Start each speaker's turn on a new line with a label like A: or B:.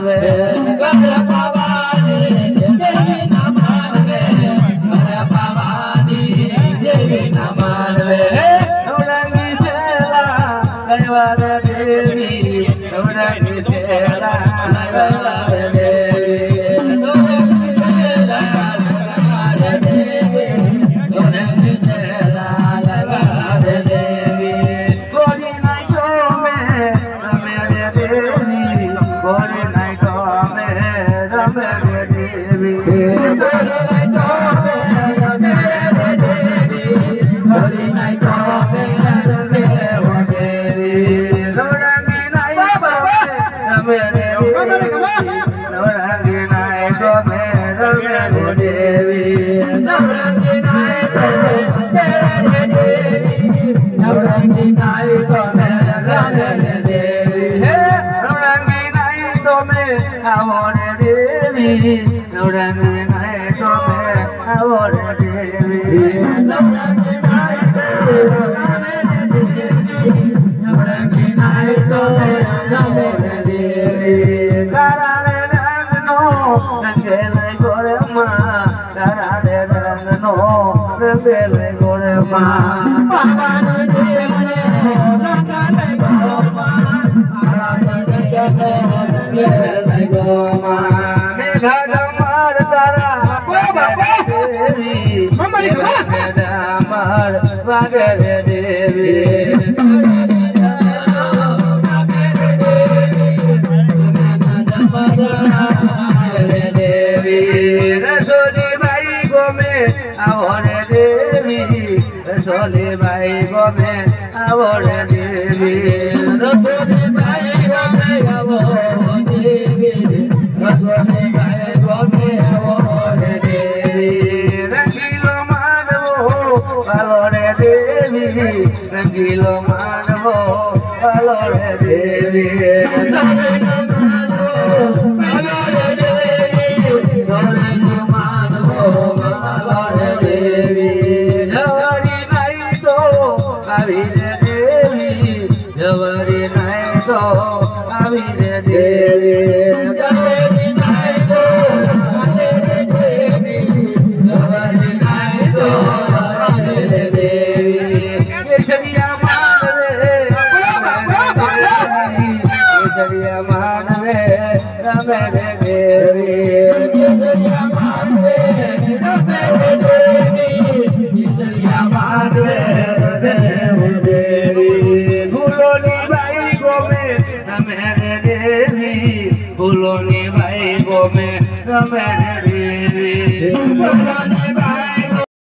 A: માનવે ઘર પાવાની દેવી ના માનવે ઘર પાવાની દેવી ના માનવે નવરંગી સેલા ગયવાર દેવી નવરંગી સેલા ગયવાર દેવી નવરંગી સેલા ગયવાર દેવી નવરંગી સેલા ગયવાર દેવી ગોરી નાઈ તો મે રમે રે દેવી ગોરી નાઈ તો મે રમે રે દેવી ગોરી નાઈ તો મે રમે રે દેવી ગોરી નાઈ તો મે રમે રે દેવી નવરંગી નાઈ તો મે રમે રે નવરંગી નાઈ તો મે રમે રે દેવી નવરંગી નાઈ તો મે રમે રે દેવી નવરંગી નાઈ તો મે રમે રે દેવી હે નવરંગી નાઈ તો મે આવો રે દેવી નવરંગી નાઈ તો મે આવો રે દેવી નવરંગી નાઈ તો રમે રે દેવી નવરંગી નાઈ તો રમે રે દેવી તારા રે રંગનો રંગેલે ગોરમાં તારા રે રંગનો રંગેલે ગોરમાં પાવન દેવને રંગેલે ગોરમાં તારા રંગેલે રંગેલે ગોરમાં મેઘા ડમર તારા દેવી મેઘા ડમર વાગે રે દેવી રસોલી બાઈ ગમે આવો રે દેવી રસોલી બાઈ ગમે આવો રે દેવી રસોલી બાઈ ગમે આવો દેવી રસોલી બાઈ ગમે આવો રે દેવી રંગીલો માનવો વાલો રે દેવી રંગીલો માનવો વાલો રે દેવી રંગીલો માનવો વાલો રે દેવી રંગીલો માનવો વાલો રે દેવી જવારી નાઈ તો આવી રે દેવી જવારી નાઈ તો આવી રે દેવી જવારી નાઈ તો આવી રે દેવી જવારી નાઈ તો આવી રે દેવી કેસરિયા માનવે કેસરિયા માનવે રમે રે દેવી કેસરિયા માનવે રમે રે દેવી કેસરિયા માનવે રમે રે દેવી ફૂલોની બાઈ ગમે રમે રે દેવી ફૂલોની બાઈ ગમે રમે રે દેવી